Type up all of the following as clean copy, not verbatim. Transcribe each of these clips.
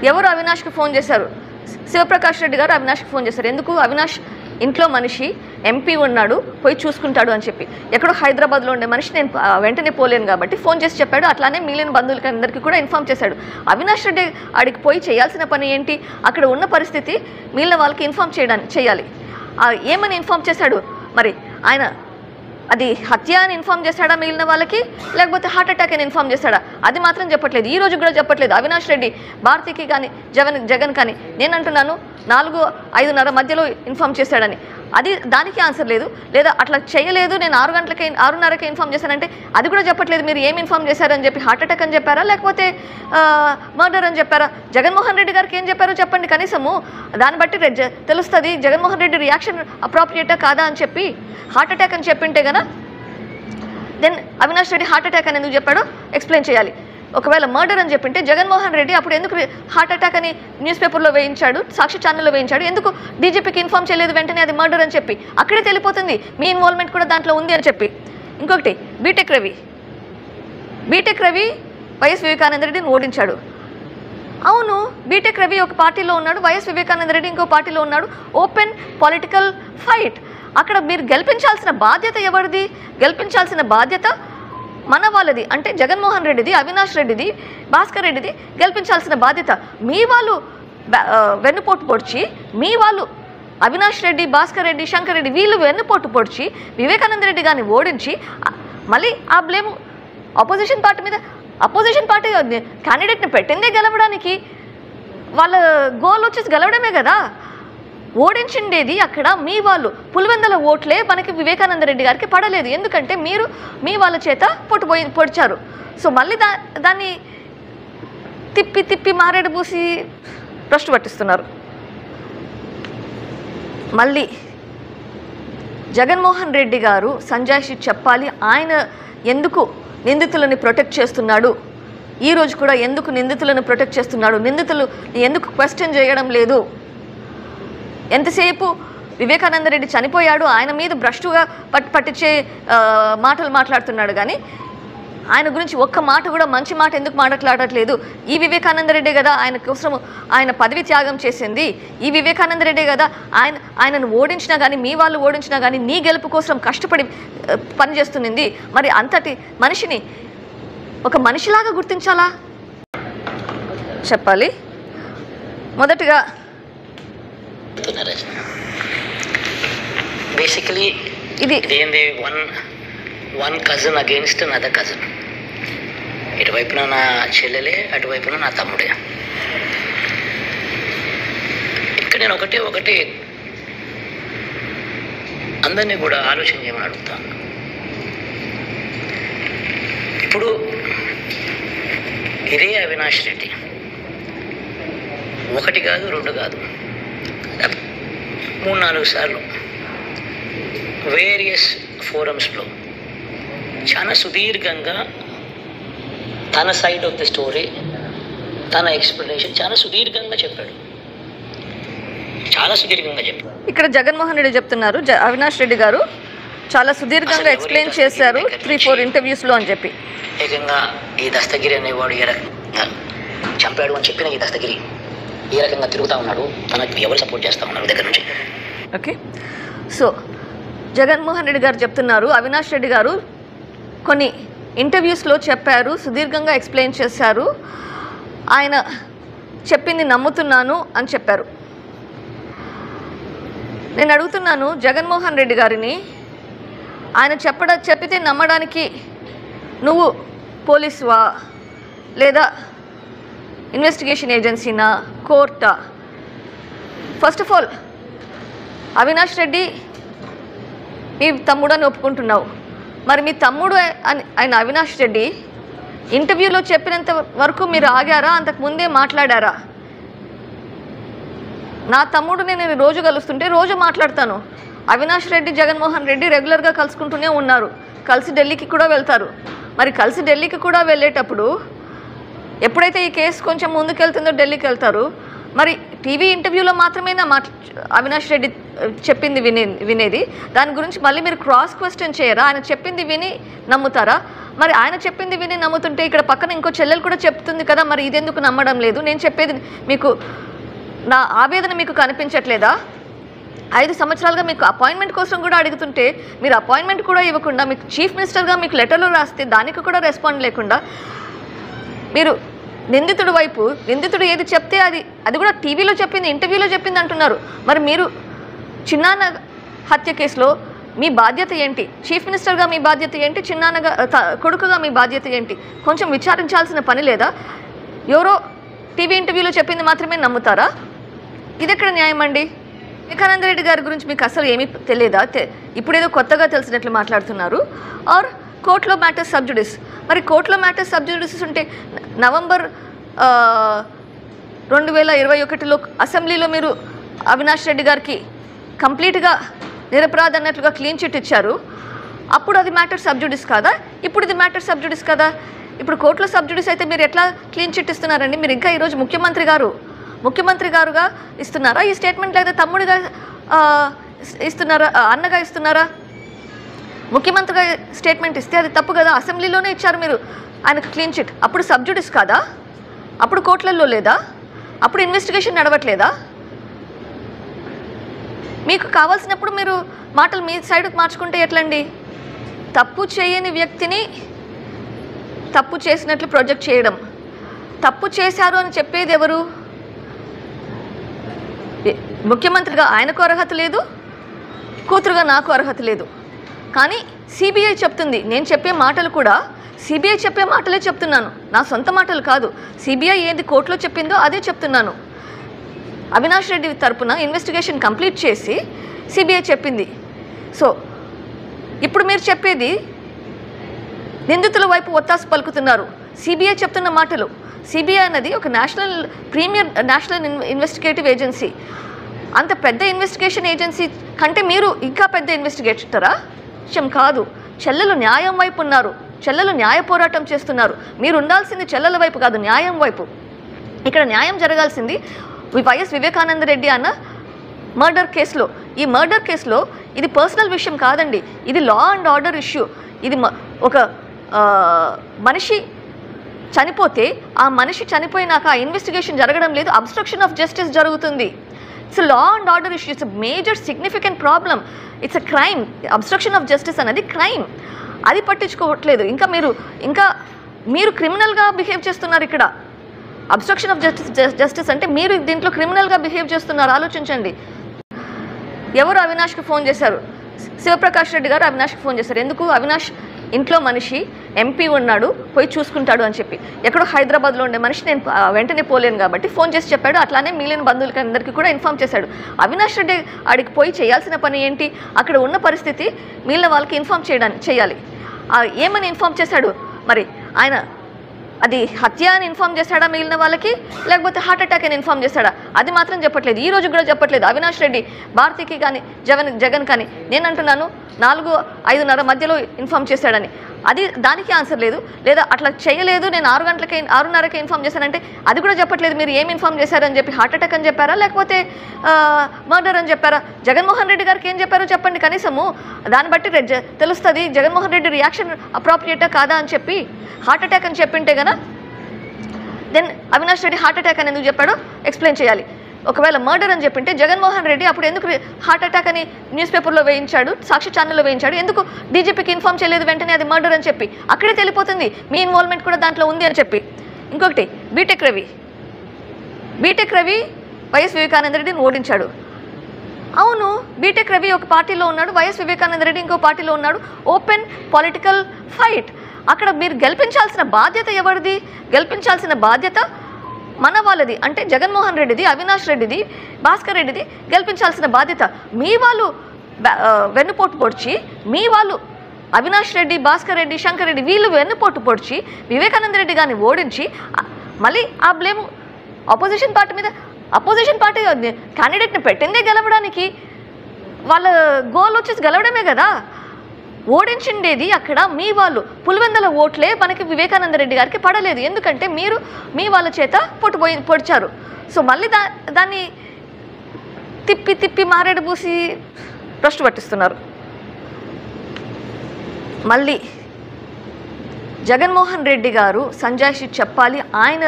ఎవరు అవినాష్కి ఫోన్ చేశారు? శివప్రకాష్ రెడ్డి గారు అవినాష్కి ఫోన్ చేశారు. ఎందుకు? అవినాష్ ఇంట్లో మనిషి, ఎంపీ ఉన్నాడు, పోయి చూసుకుంటాడు అని చెప్పి. ఎక్కడో హైదరాబాద్లో ఉండే మనిషి నేను వెంటనే పోలేను కాబట్టి ఫోన్ చేసి చెప్పాడు. అట్లానే మిగిలిన బంధువులకి అందరికీ కూడా ఇన్ఫామ్ చేశాడు. అవినాష్ రెడ్డి ఆడికి పోయి చేయాల్సిన పని ఏంటి? అక్కడ ఉన్న పరిస్థితి మిగిలిన వాళ్ళకి ఇన్ఫామ్ చేయాలి. ఏమని ఇన్ఫామ్ చేశాడు? మరి ఆయన అది హత్య అని ఇన్ఫామ్ చేశాడా మిగిలిన వాళ్ళకి, లేకపోతే హార్ట్ అటాక్ అని ఇన్ఫామ్ చేశాడా? అది మాత్రం చెప్పట్లేదు. ఈ రోజు కూడా చెప్పట్లేదు. అవినాష్ రెడ్డి భారతికి కానీ జగన్ కానీ నేను అంటున్నాను 4-5:30 మధ్యలో ఇన్ఫామ్ చేశాడని. దానికి ఆన్సర్ లేదు. లేదా అట్లా చేయలేదు, నేను 6:30కి ఇన్ఫామ్ చేశానంటే అది కూడా చెప్పట్లేదు. మీరు ఏం ఇన్ఫామ్ చేశారని చెప్పి హార్ట్ అటాక్ అని చెప్పారా, లేకపోతే మర్డర్ అని చెప్పారా? జగన్మోహన్ రెడ్డి గారికి ఏం చెప్పారో చెప్పండి కనీసము. దాన్ని బట్టి తెలుస్తుంది జగన్మోహన్ రెడ్డి రియాక్షన్ అప్రాప్రియేటా కాదా అని చెప్పి. హార్ట్ అటాక్ అని చెప్పింటే కదా then Avinash Reddy heart attack అని ఎందుకు చెప్పాడో ఎక్స్ప్లెయిన్ చేయాలి. ఒకవేళ మర్డర్ అని చెప్పింటే జగన్మోహన్ రెడ్డి అప్పుడు ఎందుకు హార్ట్ అటాక్ అని న్యూస్ పేపర్లో వేయించాడు, సాక్షి ఛానల్లో వేయించాడు? ఎందుకు డీజీపీకి ఇన్ఫామ్ చేయలేదు వెంటనే అది మర్డర్ అని చెప్పి? అక్కడే తెలిపోతుంది మీ ఇన్వాల్వ్మెంట్ కూడా దాంట్లో ఉంది అని చెప్పి. ఇంకొకటి, బీటెక్ రవి వైఎస్ వివేకానంద రెడ్డిని ఓడించాడు. అవును, బీటెక్ రవి ఒక పార్టీలో ఉన్నాడు, వైఎస్ వివేకానంద రెడ్డి ఇంకో పార్టీలో ఉన్నాడు. Open political fight. అక్కడ మీరు గెలిపించాల్సిన బాధ్యత ఎవరిది? గెలిపించాల్సిన బాధ్యత మన వాళ్ళది. అంటే జగన్మోహన్ రెడ్డిది, అవినాష్ రెడ్డిది, భాస్కర్ రెడ్డిది గెలిపించాల్సిన బాధ్యత. మీ వాళ్ళు వెన్నుపోటు పొడిచి, మీ వాళ్ళు అవినాష్ రెడ్డి, భాస్కర్ రెడ్డి, శంకర్ రెడ్డి వీళ్ళు వెన్నుపోటు పొడిచి వివేకానంద రెడ్డి గారిని ఓడించి మళ్ళీ ఆ బ్లేమ్ అపోజిషన్ పార్టీ మీద. అపోజిషన్ పార్టీ క్యాండిడేట్ని పెట్టిందే గెలవడానికి, వాళ్ళ గోల్ వచ్చేసి గెలవడమే కదా. ఓడించిండేది అక్కడ మీ వాళ్ళు. పులివెందుల ఓట్లే మనకి వివేకానంద రెడ్డి గారికి పడలేదు. ఎందుకంటే మీరు మీ వాళ్ళ చేత పొడిచారు. సో మళ్ళీ దాన్ని తిప్పి మారేడు పూసి భ్రష్టు పట్టిస్తున్నారు. మళ్ళీ జగన్మోహన్ రెడ్డి గారు సంజాయిషి చెప్పాలి. ఆయన ఎందుకు నిందితులని ప్రొటెక్ట్ చేస్తున్నాడు? ఈరోజు కూడా ఎందుకు నిందితులను ప్రొటెక్ట్ చేస్తున్నాడు? నిందితులు ఎందుకు క్వశ్చన్ చేయడం లేదు? ఎంతసేపు వివేకానంద రెడ్డి చనిపోయాడు, ఆయన మీద భ్రష్టుగా పట్టించే మాటలు మాట్లాడుతున్నాడు కానీ ఆయన గురించి ఒక్క మాట కూడా మంచి మాట ఎందుకు మాట్లాడట్లేదు? ఈ వివేకానంద రెడ్డి కదా ఆయన కోసం ఆయన పదవి త్యాగం చేసింది. ఈ వివేకానంద రెడ్డి కదా ఆయనను ఓడించినా కానీ, మీ వాళ్ళు ఓడించినా కానీ నీ గెలుపు కోసం కష్టపడి పనిచేస్తున్నది. మరి అంతటి మనిషిని ఒక మనిషిలాగా గుర్తించాలా? చెప్పాలి. మొదటిగా బేసికలీ ఇది one cousin against another cousin. ఇటువైపున నా చెల్లెలే, అటువైపున నా తమ్ముడే. ఇక్కడ నేను ఒకటి అందరినీ కూడా ఆలోచన చేయమని అడుగుతాను. ఇప్పుడు ఇదే అవినాష్ రెడ్డి ఒకటి కాదు, రెండు కాదు, 3-4 సార్లు వేరియస్ ఫోరమ్స్లో చాలా సుదీర్ఘంగా తన సైడ్ ఆఫ్ ది స్టోరీ, తన ఎక్స్ప్లెనేషన్ చాలా సుదీర్ఘంగా చెప్పాడు. ఇక్కడ జగన్మోహన్ రెడ్డి చెప్తున్నారు, అవినాష్ రెడ్డి గారు చాలా సుదీర్ఘంగా ఎక్స్ప్లెయిన్ చేశారు 3-4 ఇంటర్వ్యూస్లో అని చెప్పి. ఏకంగా ఈ దస్తగిరి అనేవాడు ఏ రకంగా చంపాడు అని చెప్పిన ఈ దస్తగిరి ఏ రకంగా తిరుగుతూ ఉన్నాడు, తనకు ఎవరు సపోర్ట్ చేస్తూ ఉన్నారు దగ్గర నుంచి. ఓకే, సో జగన్మోహన్ రెడ్డి గారు చెప్తున్నారు అవినాష్ రెడ్డి గారు కొన్ని ఇంటర్వ్యూస్లో చెప్పారు, సుదీర్ఘంగా ఎక్స్ప్లెయిన్ చేశారు, ఆయన చెప్పింది నమ్ముతున్నాను అని చెప్పారు. నేను అడుగుతున్నాను జగన్మోహన్ రెడ్డి గారిని, ఆయన చెప్పితే నమ్మడానికి నువ్వు పోలీసువా లేదా ఇన్వెస్టిగేషన్ ఏజెన్సీనా, కోర్టా? First of all Avinash Reddy మీ తమ్ముడు అని ఒప్పుకుంటున్నావు, మరి మీ తమ్ముడు ఆయన అవినాష్ రెడ్డి ఇంటర్వ్యూలో చెప్పినంత వరకు మీరు ఆగారా? అంతకుముందే మాట్లాడారా? నా తమ్ముడు నేను రోజు కలుస్తుంటే రోజు మాట్లాడతాను. అవినాష్ రెడ్డి జగన్మోహన్ రెడ్డి రెగ్యులర్గా కలుసుకుంటూనే ఉన్నారు, కలిసి ఢిల్లీకి కూడా వెళ్తారు. మరి కలిసి ఢిల్లీకి కూడా వెళ్ళేటప్పుడు ఎప్పుడైతే ఈ కేసు కొంచెం ముందుకెళ్తుందో ఢిల్లీకి వెళ్తారు. మరి టీవీ ఇంటర్వ్యూలో మాత్రమే అవినాష్ రెడ్డి చెప్పింది వినేది, దాని గురించి మళ్ళీ మీరు క్రాస్ క్వశ్చన్ చేయరా? ఆయన చెప్పింది విని నమ్ముతారా? మరి ఆయన చెప్పింది విని నమ్ముతుంటే ఇక్కడ పక్కన ఇంకో చెల్లెలు కూడా చెప్తుంది కదా, మరి ఇదెందుకు నమ్మడం లేదు? నేను చెప్పేది మీకు నా ఆవేదన మీకు కనిపించట్లేదా? 5 సంవత్సరాలుగా మీకు అపాయింట్మెంట్ కోసం కూడా అడుగుతుంటే మీరు అపాయింట్మెంట్ కూడా ఇవ్వకుండా, మీకు చీఫ్ మినిస్టర్గా మీకు లెటర్లు రాస్తే దానికి కూడా రెస్పాండ్ లేకుండా, మీరు నిందితుడి వైపు, నిందితుడు ఏది చెప్తే అది కూడా టీవీలో చెప్పింది, ఇంటర్వ్యూలో చెప్పింది అంటున్నారు. మరి మీరు చిన్నాన్న హత్య కేసులో మీ బాధ్యత ఏంటి? చీఫ్ మినిస్టర్గా మీ బాధ్యత ఏంటి? చిన్నాన్నగా కొడుకుగా మీ బాధ్యత ఏంటి? కొంచెం విచారించాల్సిన పని లేదా? ఎవరో టీవీ ఇంటర్వ్యూలో చెప్పింది మాత్రమే నమ్ముతారా? ఇది ఎక్కడ న్యాయం అండి? వివేకానంద రెడ్డి గారి గురించి మీకు అసలు ఏమీ తెలియదా? ఇప్పుడేదో కొత్తగా తెలిసినట్లు మాట్లాడుతున్నారు. ఆర్ కోర్టులో మ్యాటర్స్ సబ్జుడిస్. మరి కోర్టులో మ్యాటర్స్ సబ్జుడిస్ ఉంటే నవంబర్ 2021లో అసెంబ్లీలో మీరు అవినాష్ రెడ్డి గారికి కంప్లీట్గా నిరపరాధ అన్నట్లుగా క్లీన్ చిట్ ఇచ్చారు. అప్పుడు అది మ్యాటర్ సబ్జుడిస్ కాదా? ఇప్పుడు ఇది మ్యాటర్ సబ్జుడిస్ కదా? ఇప్పుడు కోర్టులో సబ్జుడిస్ అయితే మీరు ఎట్లా క్లీన్ చిట్ ఇస్తున్నారండి? మీరు ఇంకా ఈరోజు ముఖ్యమంత్రి గారుగా ఇస్తున్నారా ఈ స్టేట్మెంట్, లేదా తమ్ముడిగా ఇస్తున్నారా, అన్నగా ఇస్తున్నారా? ముఖ్యమంత్రిగా స్టేట్మెంట్ ఇస్తే అది తప్పు కదా? అసెంబ్లీలోనే ఇచ్చారు మీరు ఆయనకు క్లీన్ చిట్. అప్పుడు సబ్జుడిస్ కాదా? అప్పుడు కోర్టులలో లేదా? అప్పుడు ఇన్వెస్టిగేషన్ నడవట్లేదా? మీకు కావాల్సినప్పుడు మీరు మాటలు మీ సైడ్కి మార్చుకుంటే ఎట్లండి? తప్పు చేయని వ్యక్తిని తప్పు చేసినట్లు ప్రొజెక్ట్ చేయడం, తప్పు చేశారు అని చెప్పేది ఎవరు? ముఖ్యమంత్రిగా ఆయనకు అర్హత లేదు, కూతురుగా నాకు అర్హత లేదు. కానీ సిబిఐ చెప్తుంది. నేను చెప్పే మాటలు కూడా సిబిఐ చెప్పే మాటలే చెప్తున్నాను, నా సొంత మాటలు కాదు. సిబిఐ ఏది కోర్టులో చెప్పిందో అదే చెప్తున్నాను. అవినాష్ రెడ్డి తరపున ఇన్వెస్టిగేషన్ కంప్లీట్ చేసి సిబిఐ చెప్పింది. సో ఇప్పుడు మీరు చెప్పేది నిందితుల వైపు ఒత్తాసు పలుకుతున్నారు. సిబిఐ చెప్తున్న మాటలు. సిబిఐ అన్నది ఒక నేషనల్ ఇన్వెస్టిగేటివ్ ఏజెన్సీ. అంత పెద్ద ఇన్వెస్టిగేషన్ ఏజెన్సీ కంటే మీరు ఇంకా పెద్ద ఇన్వెస్టిగేటరా? విషయం కాదు. చెల్లెలు న్యాయం వైపు ఉన్నారు, చెల్లెలు న్యాయ పోరాటం చేస్తున్నారు. మీరు ఉండాల్సింది చెల్లెల వైపు కాదు, న్యాయం వైపు. ఇక్కడ న్యాయం జరగాల్సింది వైఎస్ వివేకానంద రెడ్డి అన్న మర్డర్ కేసులో. ఈ మర్డర్ కేసులో ఇది పర్సనల్ విషయం కాదండి, ఇది లా అండ్ ఆర్డర్ ఇష్యూ. ఇది ఒక మనిషి చనిపోతే ఆ మనిషి చనిపోయినాక ఆ ఇన్వెస్టిగేషన్ జరగడం లేదు, అబ్స్ట్రక్షన్ ఆఫ్ జస్టిస్ జరుగుతుంది. It's law and order issue, it's major significant problem, it's a crime. Abstraction of justice అనేది క్రైమ్. అది పట్టించుకోవట్లేదు. ఇంకా మీరు క్రిమినల్గా బిహేవ్ చేస్తున్నారు ఇక్కడ. అబ్స్ట్రక్షన్ ఆఫ్ జస్టిస్ అంటే మీరు దీంట్లో క్రిమినల్గా బిహేవ్ చేస్తున్నారు. ఆలోచించండి. ఎవరు అవినాష్కి ఫోన్ చేశారు? శివప్రకాష్ రెడ్డి గారు అవినాష్కి ఫోన్ చేశారు. ఎందుకు? అవినాష్ ఇంట్లో మనిషి, ఎంపీ ఉన్నాడు, పోయి చూసుకుంటాడు అని చెప్పి. ఎక్కడో హైదరాబాద్లో ఉండే మనిషి నేను వెంటనే పోలేను కాబట్టి ఫోన్ చేసి చెప్పాడు. అట్లానే మిగిలిన బంధువులకి అందరికీ కూడా ఇన్ఫామ్ చేశాడు. అవినాష్ రెడ్డి ఆడికి పోయి చేయాల్సిన పని ఏంటి? అక్కడ ఉన్న పరిస్థితి మిగిలిన వాళ్ళకి ఇన్ఫామ్ చేయాలి. ఏమని ఇన్ఫామ్ చేశాడు? మరి ఆయన అది హత్య అని ఇన్ఫామ్ చేశాడా మిగిలిన వాళ్ళకి, లేకపోతే హార్ట్ అటాక్ అని ఇన్ఫామ్ చేశాడా? అది మాత్రం చెప్పట్లేదు. ఈ రోజు కూడా చెప్పట్లేదు. అవినాష్ రెడ్డి భారతికి కానీ జగన్ కానీ నేను అంటున్నాను 4-5:30 మధ్యలో ఇన్ఫామ్ చేశాడని. దానికి ఆన్సర్ లేదు. లేదా అట్లా చేయలేదు, నేను 6:30కి ఇన్ఫామ్ చేశానంటే అది కూడా చెప్పట్లేదు. మీరు ఏం ఇన్ఫామ్ చేశారని చెప్పి హార్ట్ అటాక్ అని చెప్పారా, లేకపోతే మర్డర్ అని చెప్పారా? జగన్మోహన్ రెడ్డి గారికి ఏం చెప్పారో చెప్పండి కనీసము. దాన్ని బట్టి తెలుస్తుంది జగన్మోహన్ రెడ్డి రియాక్షన్ అప్రాప్రియేటా కాదా అని చెప్పి. హార్ట్ అటాక్ అని చెప్పింటే కదా then Avinash Reddy heart attack అని ఎందుకు చెప్పాడో ఎక్స్ప్లెయిన్ చేయాలి. ఒకవేళ మర్డర్ అని చెప్పింటే జగన్మోహన్ రెడ్డి అప్పుడు ఎందుకు హార్ట్ అటాక్ అని న్యూస్ పేపర్లో వేయించాడు, సాక్షి ఛానల్లో వేయించాడు? ఎందుకు డీజీపీకి ఇన్ఫామ్ చేయలేదు వెంటనే అది మర్డర్ అని చెప్పి? అక్కడే తెలిపోతుంది మీ ఇన్వాల్వ్మెంట్ కూడా దాంట్లో ఉంది అని చెప్పి. ఇంకొకటి, బీటెక్ రవి వైఎస్ వివేకానంద రెడ్డిని ఓడించాడు. అవును, బీటెక్ రవి ఒక పార్టీలో ఉన్నాడు, వైఎస్ వివేకానంద రెడ్డి ఇంకో పార్టీలో ఉన్నాడు. Open political fight. అక్కడ మీరు గెలిపించాల్సిన బాధ్యత ఎవరిది? గెలిపించాల్సిన బాధ్యత మన వాళ్ళది. అంటే జగన్మోహన్ రెడ్డిది, అవినాష్ రెడ్డిది, భాస్కర్ రెడ్డిది గెలిపించాల్సిన బాధ్యత. మీ వాళ్ళు వెన్నుపోటు పొడిచి, మీ వాళ్ళు అవినాష్ రెడ్డి, భాస్కర్ రెడ్డి, శంకర్ రెడ్డి వీళ్ళు వెన్నుపోటు పొడిచి వివేకానంద రెడ్డి గారిని ఓడించి మళ్ళీ ఆ బ్లేమ్ అపోజిషన్ పార్టీ క్యాండిడేట్ని పెట్టిందే గెలవడానికి. వాళ్ళ గోల్ వచ్చేసి గెలవడమే కదా. ఓడించిండేది అక్కడ మీ వాళ్ళు. పులివెందుల ఓట్లే మనకి వివేకానంద రెడ్డి గారికి పడలేదు. ఎందుకంటే మీరు మీ వాళ్ళ చేత పొడిచారు. సో మళ్ళీ దాన్ని తిప్పి మారేడు పూసి భ్రష్టు పట్టిస్తున్నారు. మళ్ళీ జగన్మోహన్ రెడ్డి గారు సంజాయిషి చెప్పాలి. ఆయన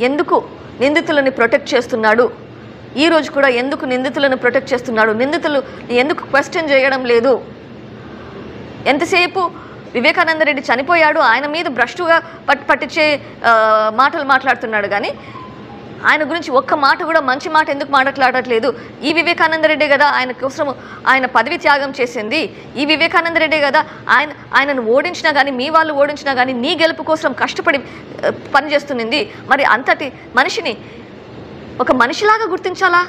ఎందుకు నిందితులని ప్రొటెక్ట్ చేస్తున్నాడు, ఈ రోజు కూడా ఎందుకు నిందితులను ప్రొటెక్ట్ చేస్తున్నాడు, నిందితులు ఎందుకు క్వశ్చన్ చేయడం లేదు. ఎంతసేపు వివేకానంద రెడ్డి చనిపోయాడు, ఆయన మీద భ్రష్టుగా పట్టించే మాటలు మాట్లాడుతున్నాడు కానీ ఆయన గురించి ఒక్క మాట కూడా మంచి మాట ఎందుకు మాట్లాడట్లేదు. ఈ వివేకానంద రెడ్డి కదా ఆయన కోసం ఆయన పదవి త్యాగం చేసింది, ఈ వివేకానంద రెడ్డి కదా ఆయనను ఓడించినా కానీ, మీ వాళ్ళు ఓడించినా కానీ నీ గెలుపు కోసం కష్టపడి పనిచేస్తున్నది. మరి అంతటి మనిషిని ఒక మనిషిలాగా గుర్తించాలా?